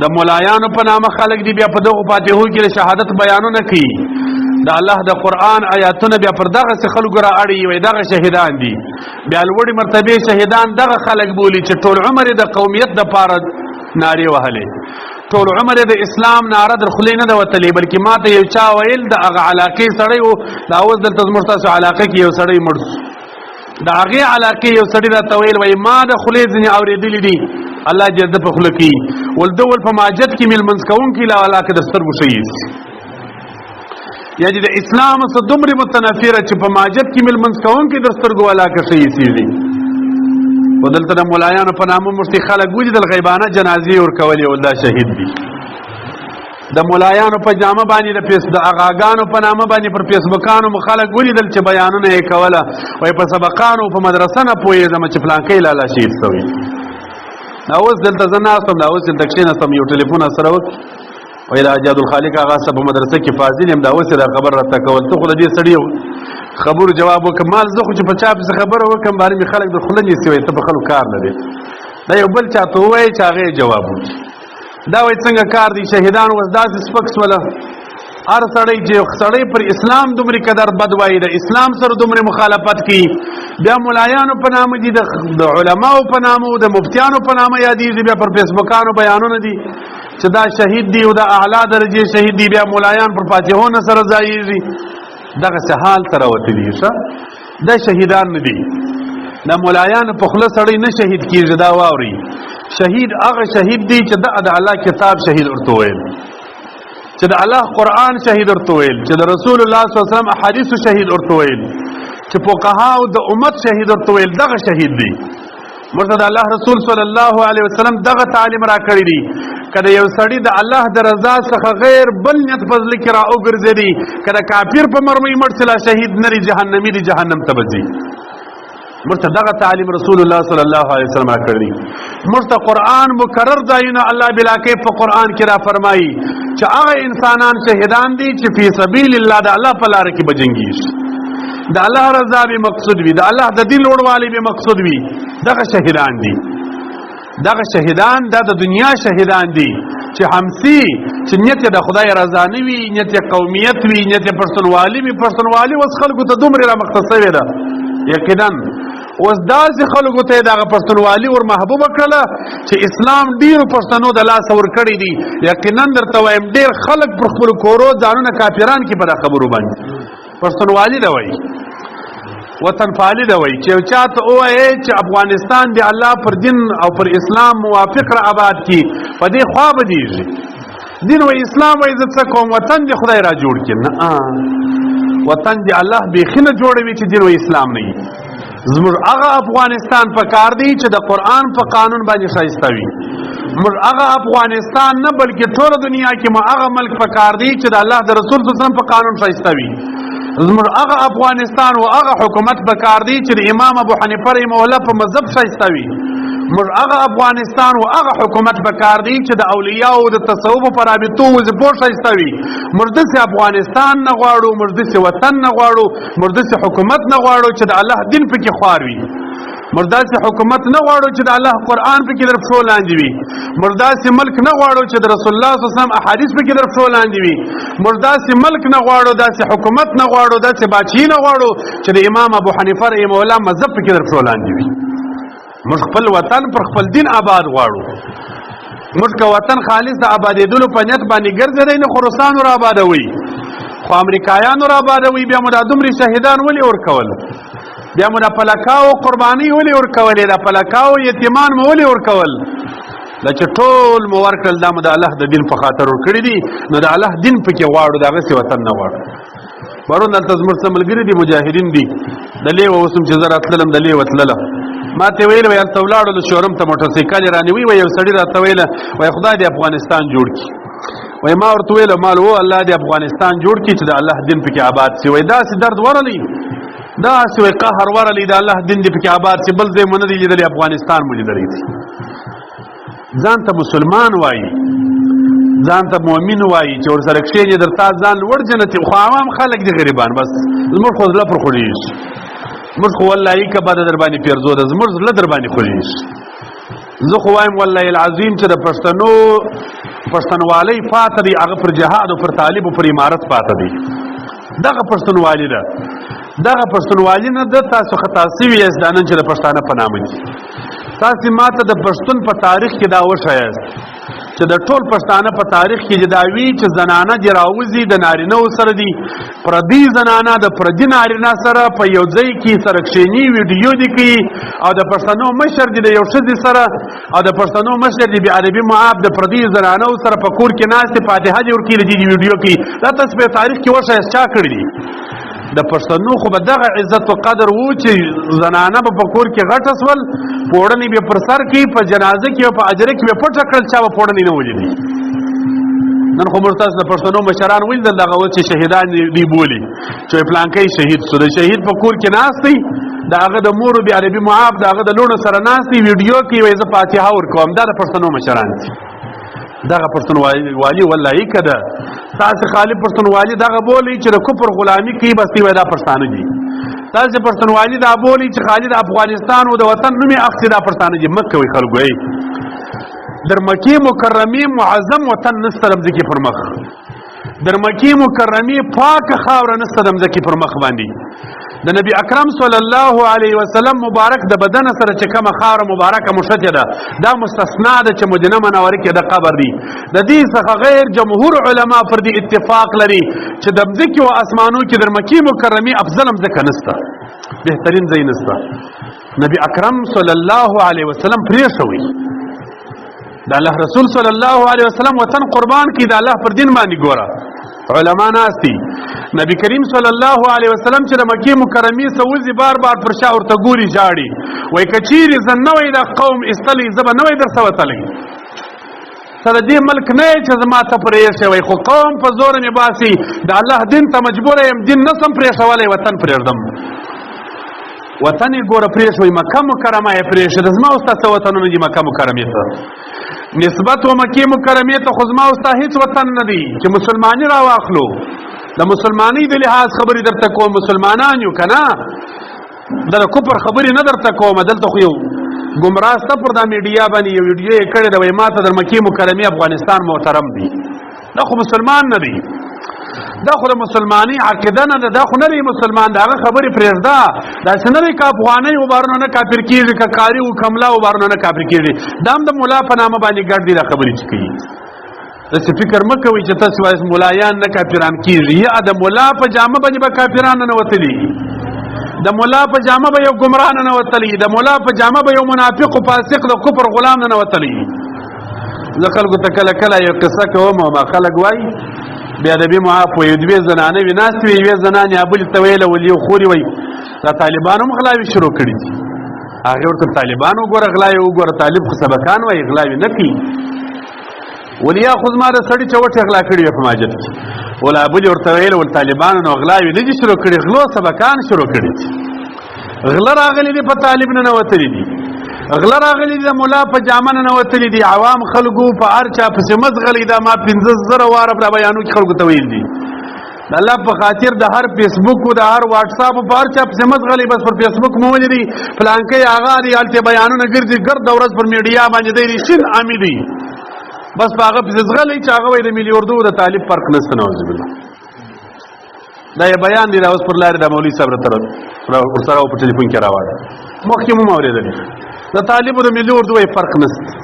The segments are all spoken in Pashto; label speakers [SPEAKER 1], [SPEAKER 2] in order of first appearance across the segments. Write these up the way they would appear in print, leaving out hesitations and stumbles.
[SPEAKER 1] د مولایانو په نامه خلک دي بیا په دغو فاتحو کې د شهادت بیانونه کوي د الله د قرآن آیاتونه بیا پر دغسې خلکو را اړوي وایي دغه شهیدان دي بیا لوړې مرتبې شهیدان دغه خلک بولي چې ټول عمر د قومیت دپاره نارې وهلې ټول عمر د اسلام ناره در خولې نه ده وتلې بلکې ما ته یو چا ویل د هغه علاقې سړی و دا اوس دلته زموږ ستاسو علاقه کې یو سړی مړ شو د هغې علاقې یو سړي راته ویل وایي ما د خولې ځینې اورېدلي دي الله دې د په خوله کې ول ده ول په ماجد کې مې لمونځ کوونکي له علاقه د سترګو شهید یا چې د اسلام څخه دومره متنفره چې په ماجد کې مې لمونځ کوونکي د سترګو علاقه شهید دي و دلته د مولایانو په نامه مفتي خلک ولیدل غیبانه جنازې ورکولې ول دا شهید دي د مولایانو په جامه باندې د اغاګانو په نامه باندې پر فیسبوکانو مو خلک ولیدل چې بیانونه یې کوله وایي په سبقانو په مدرسه نه پوهېږم چې فلانکی لالا شهید شوی دا اوس دلته زه ناستم دا اوس دلته کښېناستم یو ټلیفون سره وکړي وایي د اجاد الخالق هغه صاحب په مدرسه کې فاضل یم دا اوس یې دا خبر راته کول ته خو د دې سړي خبرو جواب وکړم مال زه خو چې په چا پسې خبره وکړم بارې مې خلک د خوله نیسي وایي ته په خلکو کار لرې دا یو بل چا ته ووایي چې هغه یې جواب وکړي دا وایي څنګه کار دی شهیدان اوس داسې سپک شوله هر سړی چې سړی پر اسلام دومره قدر بد وایي د اسلام سره دومره مخالفت کوي بیا مولایانو په نامه دي د علماو په نامه د مفتیانو په نامه یادېږي بیا پر فیسبوکانو بیانونه دي چې دا شهید دی او د اعلی درجې شهید دی بیا مولایان پر فاتحو نه سره ځایېږي دغسې حال ته راوتلي ښه دا شهیدان نه دي د مولایانو په خوله سړی نه شهید کېږي دا واوري شهید هغه شهید دی چې د الله کتاب شهید ورته ویل چې د الله قرآن شهید ورته ویل چې د رسول الله صلی الله علیه وسلم احادیثو شهید ورته ویل چې فقهاو د امت شهید ورته ویل دغه شهید دی موږ ته د الله رسول صلی الله علیه وسلم دغه تعلیم را کړی دی که د یو سړي د الله د رضا څخه غیر بل نیت په زړه کې را وګرځېدي که د کافر په مرمۍ مړ چې لا شهید نه دی جهنمي دی جهنم ته به ځي موږ ته دغه تعلیم رسول الله صلی الله علیه وسلم را کړی دی موږ ته قرآن مکرر ځایونه الله بلاکیف په قرآن کې را فرمایي چې هغه انسانان شهیدان دي چې فی سبیل الله د الله په لاره کې به جنګېږي د الله رضا به مقصود وي د الله د دین لوړوالی به مقصود وي دغه شهیدان دي دغه شهیدان دا د دنیا شهیدان دي چې همسي چې نیت د خدای رضا نه وي نیت قومیت وي نیت پرسنوالي وي پرسنوالي اوس خلکو ته دومره را مختص شوې ده یقینا اوس داسې خلکو ته دغه پښتونوالي ور محبوبه کړله چې اسلام ډېرو پښتنو د لاسه ورکړی دي یقینا درته وایم ډېر خلک پر خپلو کورو ځانونه کافران کې په دا خبرو باندې پښتونوالي ده وایي وطن پالي ده وایي چې یو چا ته ووایې چې افغانستان د الله پر دین او پر اسلام موافق را آباد کړي په دې خوا بدېږي دین و اسلام وایي زه څه کوم وطن دې خدای را جوړ کړي نه وطن دې الله بیخي نه جوړوي چې دین و اسلام نه وي زموږ هغه افغانستان په کار دی چې د قرآن په قانون باندې ښایسته وي موږ هغه افغانستان نه بلکې ټوله دنیا کې مو هغه ملک په کار دی چې د الله د رسول صلی الله علیه وسلم په قانون ښایسته وي زموږ هغه افغانستان او هغه حکومت په کار دی چې د امام ابو حنیفه رحمه الله په مذهب ښایسته وي موږ هغه افغانستان او هغه حکومت په کار دی چې د اولیاء او د تصوف په رابطو وظیفو ښایسته وي موږ داسې افغانستان نه غواړو موږ داسې وطن نه غواړو موږ داسې حکومت نه غواړو چې د الله دین پکې خوار وي موږ داسې حکومت نه غواړو چې د الله قرآن پکې در پښو لاندې وي موږ داسې ملک نه غواړو چې د رسول الله صلی الله علیه وسلم احادیث پکې در پښو لاندې وي موږ داسې ملک نه غواړو داسې حکومت نه غواړو داسې بادشاهي نه غواړو چې د امام ابو حنیفه رحمه الله مذهب پکې در پښو لاندې وي موږ خپل وطن پر خپل دین آباد غواړو موږ که وطن خالص د آبادېدلو په نیت باندې ګرځېدی نه خو روسانو را آبادوي خو امریکایانو را آبادوي بیا مو دا دومرې شهیدان ولې ورکول بیا مو د پلکاو قرباني ولې ورکولې د پلکاو یتیمان مو ولې ورکول دا چې ټول مو ورکړل دا مو د الله د دین په خاطر ورکړي دي نو د الله دین پکې غواړو دغسې وطن نه غواړو پرون دلته زموږ څه ملګري دي مجاهدین دي د لیوه اوس هم چې زه راتللم د لیوه تلله ما ته ویل وی هلته ولاړو د شورم ته موټرسایکل یې رانیوي وی یو سړي راته ویله وی خدای دې افغانستان جوړ کړي وی ما ورته ویله مال و الله دې افغانستان جوړ کړي چې د الله دین پکې آباد شي وی داسې درد ورلی داسې وی قهر ورلی د الله دین دې پکې آباد شي بل ځای مو نه دی لیدلی افغانستان مو لیدلی دی ځان ته مسلمان وایي ځان ته مؤمن وایي چې ورسره کښېنې در تا ځان لوړ جنتي خو عوام خلک دي غریبان بس زموږ خو زړه پر خوږېږي موږ خو والله که بده در باندې پیرزو ده زموږ زړه در باندې خوږېږي زه خو وایم والله العظیم چې د پښتنوالۍ پاته دی هغه پر جهاد او پر طالب او پر امارت پاته دی دغه پښتونوالي ده دغه پښتونوالي نه ده تاسو خطا سوي یاست دا نن چې د پښتانه په نامه دي تاسو ماته د پښتون په تاریخ کې دا وښایاست چې د ټول پښتانه په تاریخ کې دا وی چې زنانه دی راوځي د نارینه سره دی پردي زنانه د پردي نارینه سره په یو ځای کې سره کښینی ویډیو دی کوي او د پښتنو مشر دی د یو ښځې سره او د پښتنو مشر دی بې ادبي معاب د پردي زنانه سره په کور کې ناست فاتحه دی ورکړي دی ویډیو کې دا تاسو په تاریخ کې وښایاست چا کړی دی د پښتنو خو به دغه عزت او قدر وو چې زنانه به په کور کې غټه سول پوړنې به پر سر کې په جنازه کې او په اجره کې به پټه کړل چا به پوړنې نه ولیدي نن خو موږ تاسو د پښتنو مشران ولیدل دغه چې شهیدان دی بولي چې پلانکی شهید سو د شهید په کور کې ناست دی د هغه د مور بې ادبي معاب د هغه د لوڼو سره ناست دی ویډیو کې وایي زه فاتحه ورکوم دا د پښتنو مشران دي دغه پښتونوالي والله کده تاسو خالي پښتونوالي دغه بولی چې د کفر غلامي کوي بس دی دا پښتانه دي تاسو پښتونوالي دا بولی چې خالي د افغانستان او د وطن نومي اخلي دا پښتانه دي مکه وي خلکو ای در مکه مکرمه معظم وطن نستلم ځکه پر مخ در مکه مکرمه پاک خاور نستلم ځکه پر مخ باندې د نبی اکرم صلی الله علیه وسلم مبارک د بدن سره چې کومه خاور مبارکه مشته ده دا مستثنا ده چې مدینه منوره کې د قبر دی د دې څخه غیر جمهور علما پر دې اتفاق لري چې د ځکه او اسمانو کې د مکه مکرمه افضلم ځکه نسته بهترین ځای نسته نبی اکرم صلی الله علیه وسلم پرې شوی د الله رسول صلی الله علیه وسلم وطن قربان کی د الله پر دین باندې ګوره علما ناستی نبی کریم صلی الله علیه وسلم چې د مکه مکرمه سوزي بار بار پر شا ورته ګوري جاړي وای کچيري زنوي د قوم استلی زب نوې در سوتلی سره دې ملک نه چې زما ته پرې شوی خو قوم په زور نه باسي د الله دین ته مجبور یم دین نسم پرې شولې وطن پرېردم وطن ګوره پرې شوی مکه مکرمه یې پرې شه د زما اوسه وطنونه دي مکه مکرمه ته نسبت و مکه مکرمه ته خو زما اوسه هیڅ وطن نه دی چې مسلمانی را واخلو د مسلمانی د لحاظ خبرې درته کوم مسلمانان یو کنه د کفر خبرې نه درته کوم دلته خو یو گمراه ست پر د میډیا باندې یو ویډیو یې کړی د وای ماته د مکه مکرمه افغانستان محترم دی دا خو مسلمان نه دی دا خو د مسلمانی عقیده نه ده دا خو نه دی مسلمان دا خبرې پرېږده دا څنګه دی که افغانۍ وبارونه نه کافر کېږي که کاري و کملا وبارونه نه کافر کېږي دا هم د ملا په نامه باندې ګډ دي دا خبرې چې کوي داسې فکر مه کوئ چې تاسو وایئ ملایان نه کافران کېږي یا د ملا په جامه باندې به کافران نه وتلي د ملا په جامه به یو ګمراه نه وتلی د ملا په جامه به یو منافق او فاسق د کفر غلام نه وتلی زه خلکو ته کله کله یو قصه کوم او ما خلک وایي بیا د بي معاف وي دوی زنانه وي ناست وي یوې زنانې ابل ته ویله ول یو خوري وي دا طالبانو هم غلاوي شروع کړي دي هغې ورته طالبان وګوره غلاوې وګوره طالب خو سبقان وایي غلاوې نه کوي ول یا خو زما د سړي چوټې غلا کړي وي په ماجد کې ول ابل ورته ویله ول طالبانو نو غلاوې نه دي شروع کړي غلو سبقان شروع کړي دي غله راغلي دي په طالب نه نوتلي دي غله راغلي د مولا په جامه نه وتلی دي عوام خلکو په هر چا پسې مزغلي دا ما 15000 واره په بیانو کې خلکو ته ویل دي د الله په خاطر د هر فیسبوک او د هر واتس اپ په هر چا پسې مزغلي بس پر فیسبوک مو ولري فلانکې آغا دي الته بیانونه ګرځي ګرد ورځ پر میډیا باندې دی شین امیدي بس هغه پسې زغلي چې هغه د ملي اردو د طالب فرق نشته نوز بالله دا یې بیان دی اوس پر لارې د مولوی صاحب سره په ټلیفون کې راوړل مخکې مو اوریدل د طالب د ملي اردو فرق نشته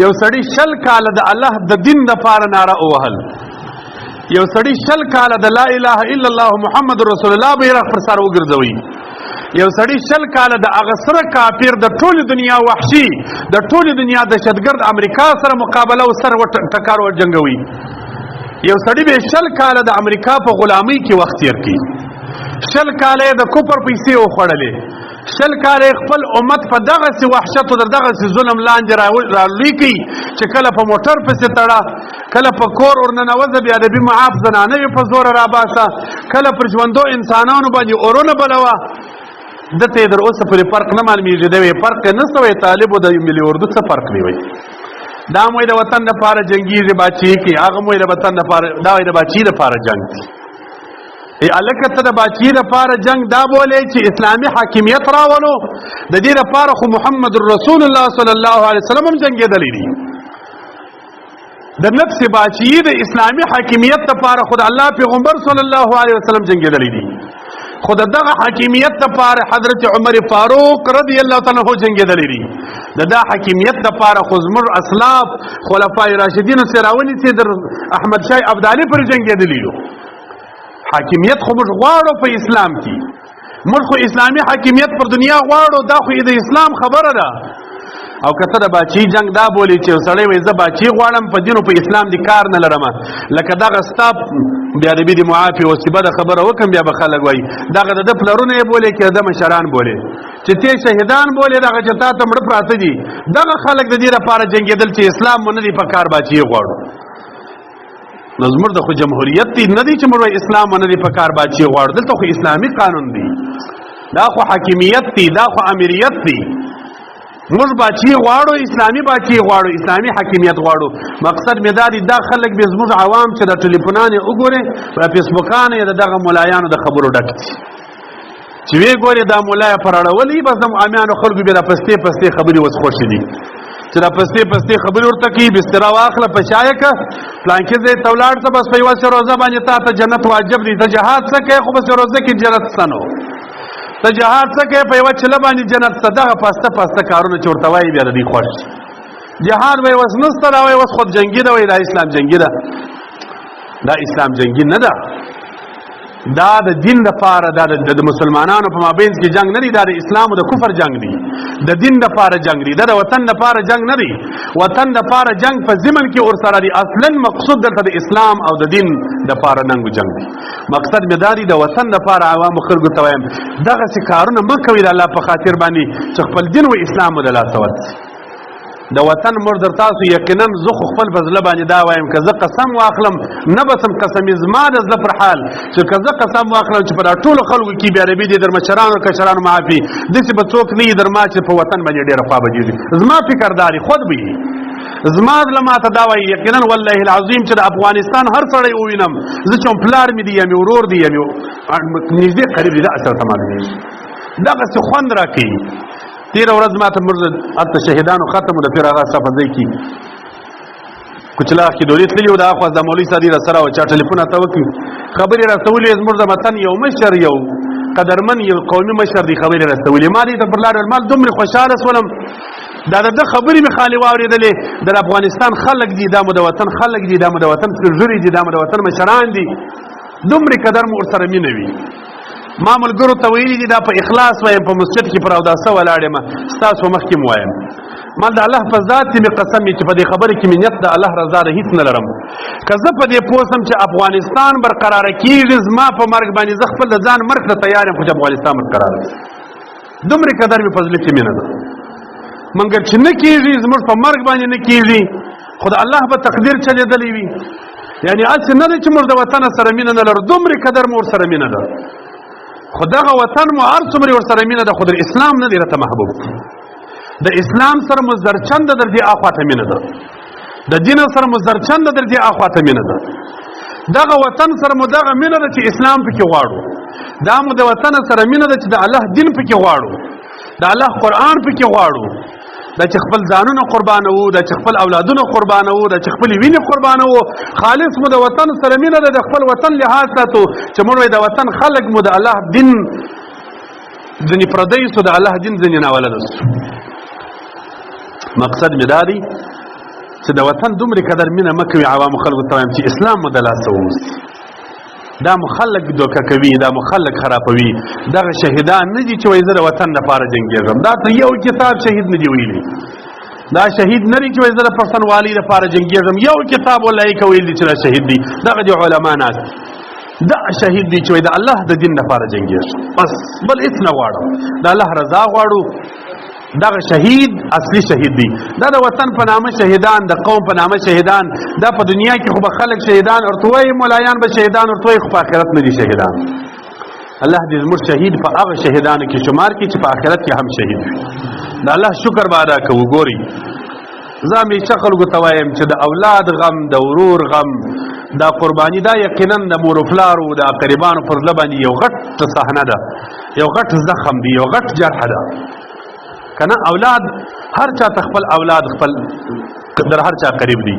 [SPEAKER 1] یو سړی شل کاله د الله د دین د پاره ناره وهل یو سړی شل کاله د لا اله الا الله محمد رسول الله بیرغ پر سر وګرځوي یو سړی شل کاله د هغه سره کافر د ټول دنیا وحشي د ټول دنیا دهشتګرد امریکا سره مقابله او سره ټکر ور جنگوي یو سړی به شل کاله د امریکا په غلامۍ کې وخت تیر کړي شل کاله د کوپر پیسې وخوړلې شل کاله خپل امت په دغه سي وحشت او دغه سي ظلم لاندې راولي کی چې کله په موټر پسې تړه کله په کور ورننوځه بیا د بي معاف زنانه په زور را باسه کله پر ژوندو انسانانو باندې اورونه بلوه دته در اوسه پر فرق نه معلومیږي دی فرق نه سوی طالب د ملي اردو څخه فرق دی وای دا موږ د وطن لپاره جنگیږي باچی کی هغه موږ د وطن لپاره دا د باچی لپاره جنگ الکه ته د باچی لپاره جنگ دا بولې چې اسلامي حاکمیت راولو، د دې لپاره خو محمد رسول الله صلی الله علیه وسلم هم جنګېدلی دي. د نفس باچی د اسلامي حاکمیت لپاره خو د الله پیغمبر صلی الله علیه وسلم جنګېدلی دي، خو دغه حاکمیت لپاره حضرت عمر فاروق رضی الله تعالی عنہ جنګېدلی دي. دا حاکمیت لپاره خو زموږ اسلاف خلفای راشدین سره راونیسي در احمد شاه ابدالي پر جنګېدلی دي. حاکمیت خو موږ غواړو په اسلام کې، موږ خو اسلامي حاکمیت پر دنیا غواړو، دا خو د اسلام خبره ده. او کته د باچی جنگ دا بولی چې سړی وایي زه باچی غواړم په دین او په اسلام دي کار نه لرم، لکه دغه ستا بیا د دې معافي او سبده خبره وکم بیا به خلک وایي دغه د پلرونه یې بولي کې د مشران بولي چې ته شهیدان بولي دغه چې تا ته مړه پراته دي، دغه خلک د دې لپاره جنګېدل چې اسلام مونږ نه دی په کار باچی غواړو. نو زموږ د خو جمهوریت دی نه دی چې موږ اسلام نه دی په کار باچی غواړو، دلته خو اسلامي قانون دی، دا خو حاکمیت دی، دا خو امریت دی. موږ باچی غواړو، اسلامي باچی غواړو، اسلامي حاکمیت غواړو. مقصد مې دا دی دا خلک به زموږ عوام چې د ټلیفونان یې وګوري په فیسبوکان یې د دغه ملایانو د خبرو ډک دي چې وی ګوري دا مولای پر اړولي بس د عامیانو خلکو به د پستې پستې خبرې وس خوښ دي چې دا پستې پستې خبرې ورته کوي بستر واخله په شایکه پلانکې زه تولاړ ته بس په یوه روزه باندې تا ته جنت واجب دي، ته جهاد څه کوې خو بس روزه کې جنت سنو، ته جهاد څه کوې په یوه چله باندې جنت څه، دغه پسته پسته کارونه چې ورته وایي بیا د دوی خوښ جهاد وایي اوس نسته را وایي اوس خود جنګي ده وایي دا اسلام جنګي ده، دا اسلام جنګي نه ده، دا د دین لپاره دا د مسلمانانو په مابین کې جنگ نه دی، دا د اسلام او د کفر جنگ دی، د دین لپاره جنگ دی، دا د وطن لپاره جنگ نه دی. وطن لپاره جنگ په ضمن کې اور سره دی، اصلا مقصود دلته د اسلام او د دین لپاره ننګ جنگ دی. مقصد مې دا دی د وطن لپاره عوامو خلکو ته وایم دغه څه کارونه مه کوئ د الله په خاطر باندې چې خپل دین او اسلام مو د لاسه ورځي. د وطن مردر تاسو یقینا زه خو خپل په زړه باندې دا وایم که زه قسم واخلم نه بسم قسمې زما د زړه پر حال چې که زه قسم واخلم چې په دا ټولو خلکو کې بې عربي دي در مشرانو کشرانو معافي داسې به څوک نه وي در ما چې په وطن باندې ډېره خوا بجېږي. زما فکرداري خود به وي، زما زړه ماته دا وایي یقینا والله العظیم چې د افغانستان هر سړی ووینم زه چې پلار مې دي یا مې ورور دي یا مې نږدې قریب دي دا اثر ته معلومېږي، دغسې خوند راکوي. تیره ورځ ماته مرزه هلته شهیدانو ختم و د پیر آغا صاحب په ځای کې کچلاغ کې دورې تللي و د اخوا د مولوي سادي را سره و چا ټلیفون راته وکړي خبرې راستولې زموږ د وطن یو مشر یو قدرمن یو قومي مشر دی خبرې راستولې ما دې ته پر لاره مال دومره خوشحاله شولم دا د ده خبرې مې خالي واورېدلې د افغانستان خلک دي دا مو د وطن خلک دي دا مو د وطن سپېرږیري دي دا مو د وطن مشران دي دومره قدر مو ورسره مینه وي. ما ملګرو ته ویلي دي دا په اخلاص وایم په مسجد کې پر اوداسه ولاړ یم ستاسو مخکې م وایم ما د الله په ذات مې قسم چې په دې خبرې کې مې نیت د الله رضا ده هېڅ نه لرم که زه په دې پوه سم چې افغانستان برقراره کېږي زما په مرګ باندې زه خپل د ځان مرګ ته تیار یم خو چې افغانستان برقراره شي دومره قدر مې په زړه کې مینه ده مګر چې نه کېږي زموږ په مرګ باندې نه کېږي خو د الله به تقدیر چلېدلی وي یعنې هسې نه ده چې موږ د وطن سره مینه نه لرو دومره قدر مو ورسره مینه ده خو دغه وطن مو هر څومره ورسره مینه ده خو د اسلام نه دی راته محبوب د اسلام سره مو زرچنده در دې اخواته مینه ده د دین سره مو زرچنده در دې اخواته مینه ده دغه وطن سره مو دغه مینه ده چې اسلام پکې غواړو دا مو د وطن سره مینه ده چې د الله دین پکې غواړو د الله قرآن پکې غواړو دا چې خپل ځانونه قربانوو دا چې خپل اولادونه قربانوو دا چې خپل وینې قربانوو خالص مو د وطن سره مینه ده د خپل وطن لحاظ ساتو چې موږ د وطن خلک مو د الله دین ځینې پردی سو د الله دین ځینې ناولده سو مقصد مې دا دی چې د وطن دومره قدر مینه مه کوي عوامو خلکو ته وایم چې اسلام مو د لاسه ووځي دا مخلق دوکه کوي دا مخلق خرابوي دغه شهیدان نه دي چې وایي زه د وطن لپاره جنګېږم دا ته یو کتاب شهید نه دی ویلي دا شهید نه دی چې وایي زه د پښتونوالۍ لپاره جنګېږم یو کتاب والله که ویل دي چې دا شهید دی دغه دي علما ناست دا شهید دی چې وایي د الله د دین لپاره جنګېږم بس بل هېڅ نه غواړم د الله رضا غواړو دغه شهید اصلي شهید دی دا د وطن په نامه شهیدان د قوم په نامه شهیدان دا په دنیا کې خو به خلک شهیدان ورته وایي ملایان به شهیدان ورته وایي خو په آخرت نه دي شهیدان الله دې زموږ شهید په هغه شهیدانو کې شمار کړي چې په آخرت کې هم شهید وي د الله شکر به ادا کوو ګوري زه همیشه خلکو ته وایم چې د اولاد غم د ورور غم دا قربانی دا یقینا د مور فلارو د قربانو پر لبانی یو غټ صحنه ده یو غټ زخم دی یو غټ جرح ده کنه اولاد هر چا تخپل اولاد خپل در هر چا قریب دی